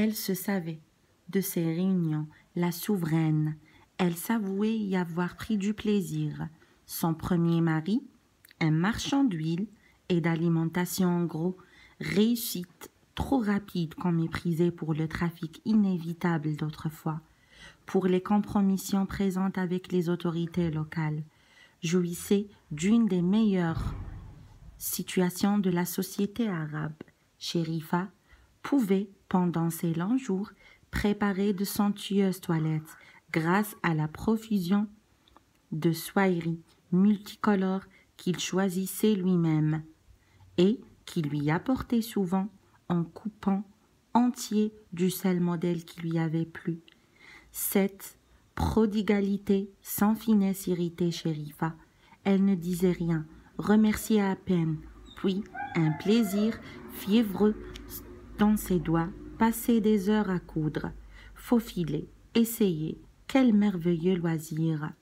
Elle se savait de ces réunions la souveraine. Elle s'avouait y avoir pris du plaisir. Son premier mari, un marchand d'huile et d'alimentation en gros, réussite trop rapide qu'on méprisait pour le trafic inévitable d'autrefois, pour les compromissions présentes avec les autorités locales, jouissait d'une des meilleures situations de la société arabe. Sherifa pouvait, pendant ces longs jours, préparer de somptueuses toilettes grâce à la profusion de soieries multicolores qu'il choisissait lui-même et qui lui apportait souvent en coupant entier du seul modèle qui lui avait plu. Cette prodigalité sans finesse irritait Sherifa. Elle ne disait rien, remerciait à peine, puis un plaisir fiévreux dans ses doigts, passait des heures à coudre, faufiler, essayer. Quel merveilleux loisir!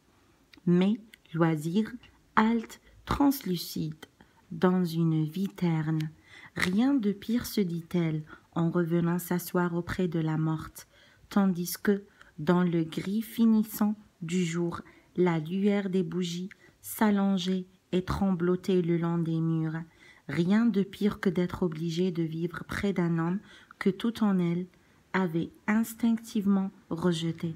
Mais loisir, halte, translucide, dans une vie terne. Rien de pire, se dit-elle, en revenant s'asseoir auprès de la morte, tandis que, dans le gris finissant du jour, la lueur des bougies s'allongeait et tremblotait le long des murs. Rien de pire que d'être obligée de vivre près d'un homme que tout en elle avait instinctivement rejeté.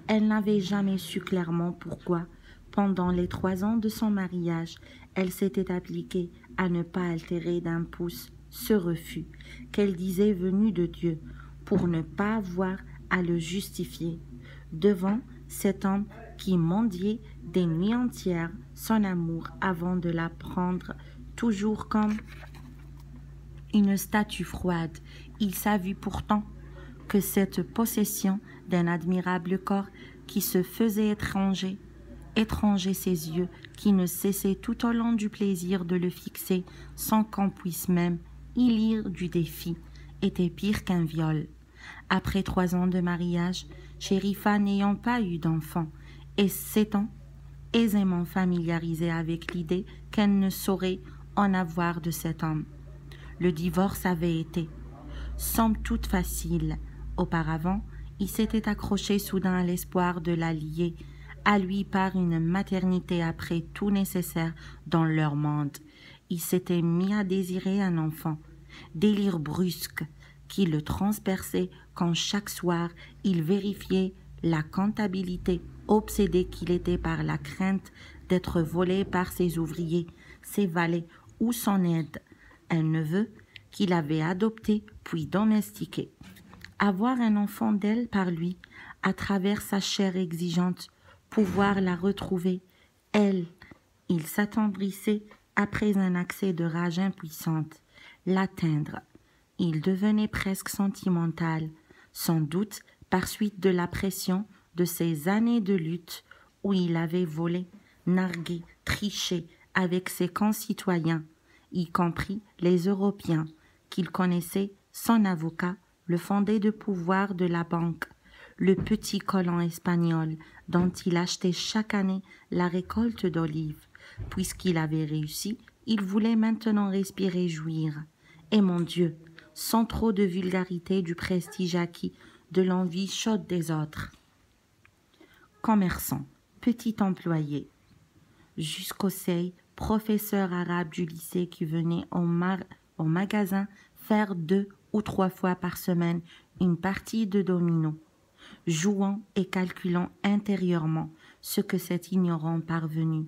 Elle n'avait jamais su clairement pourquoi, pendant les 3 ans de son mariage, elle s'était appliquée à ne pas altérer d'un pouce ce refus qu'elle disait venu de Dieu, pour ne pas avoir à le justifier devant cet homme qui mendiait des nuits entières son amour avant de la prendre toujours comme une statue froide. Il savait pourtant que cette possession d'un admirable corps qui se faisait étranger ses yeux, qui ne cessaient tout au long du plaisir de le fixer sans qu'on puisse même y lire du défi, était pire qu'un viol. Après 3 ans de mariage, Sherifa n'ayant pas eu d'enfant et s'étant aisément familiarisée avec l'idée qu'elle ne saurait en avoir de cet homme, le divorce avait été, somme toute facile. Auparavant, il s'était accroché soudain à l'espoir de la lier à lui par une maternité après tout nécessaire dans leur monde. Il s'était mis à désirer un enfant, délire brusque qui le transperçait quand chaque soir il vérifiait la comptabilité, obsédé qu'il était par la crainte d'être volé par ses ouvriers, ses valets ou son aide, un neveu qu'il avait adopté puis domestiqué. Avoir un enfant d'elle par lui, à travers sa chair exigeante, pouvoir la retrouver, elle, il s'attendrissait après un accès de rage impuissante, l'atteindre. Il devenait presque sentimental, sans doute par suite de la pression de ces années de lutte où il avait volé, nargué, triché avec ses concitoyens, y compris les Européens, qu'il connaissait, son avocat, le fondé de pouvoir de la banque, le petit colon espagnol dont il achetait chaque année la récolte d'olives. Puisqu'il avait réussi, il voulait maintenant respirer, jouir. Et mon Dieu, sans trop de vulgarité, du prestige acquis, de l'envie chaude des autres. Commerçant, petit employé, jusqu'au seuil, professeur arabe du lycée qui venait au magasin faire 2 ou 3 fois par semaine une partie de domino, jouant et calculant intérieurement ce que cet ignorant parvenu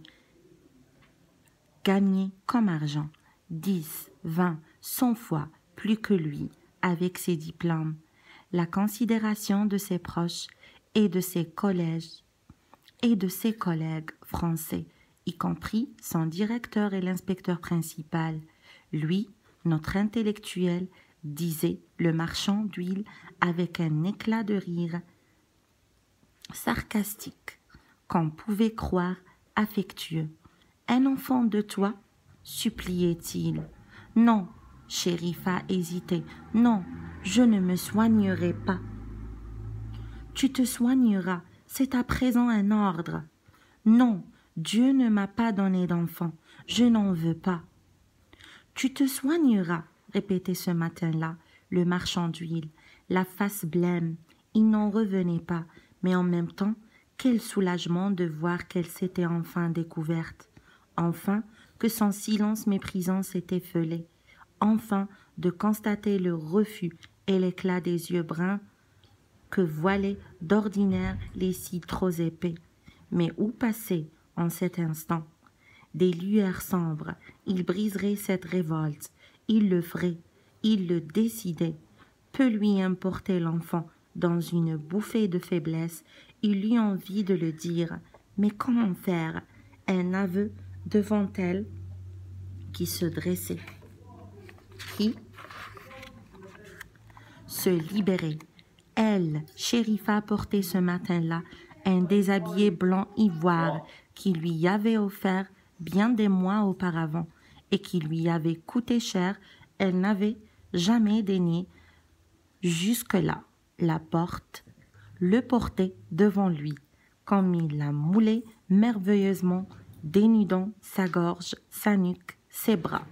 gagnait comme argent, 10, 20, 100 fois plus que lui, avec ses diplômes, la considération de ses proches et de ses collègues français, y compris son directeur et l'inspecteur principal. Lui, notre intellectuel, disait le marchand d'huile avec un éclat de rire sarcastique qu'on pouvait croire affectueux. Un enfant de toi, suppliait-il. Non, Sherifa hésitait. Non, je ne me soignerai pas. Tu te soigneras, c'est à présent un ordre. Non, Dieu ne m'a pas donné d'enfant, je n'en veux pas. Tu te soigneras, répétait ce matin-là le marchand d'huile, la face blême. Il n'en revenait pas, mais en même temps, quel soulagement de voir qu'elle s'était enfin découverte. Enfin, que son silence méprisant s'était fêlé. Enfin, de constater le refus et l'éclat des yeux bruns que voilaient d'ordinaire les cils trop épais. Mais où passer en cet instant? Des lueurs sombres, il briserait cette révolte, il le ferait, il le décidait. Peu lui importait l'enfant, dans une bouffée de faiblesse, il eut envie de le dire, mais comment faire? Un aveu devant elle qui se dressait, qui se libérait. Elle, Shérifa, portait ce matin-là un déshabillé blanc ivoire qui lui avait offert bien des mois auparavant et qui lui avait coûté cher. Elle n'avait jamais daigné jusque-là la porte, le porter devant lui, comme il la moulait merveilleusement, dénudant sa gorge, sa nuque, ses bras.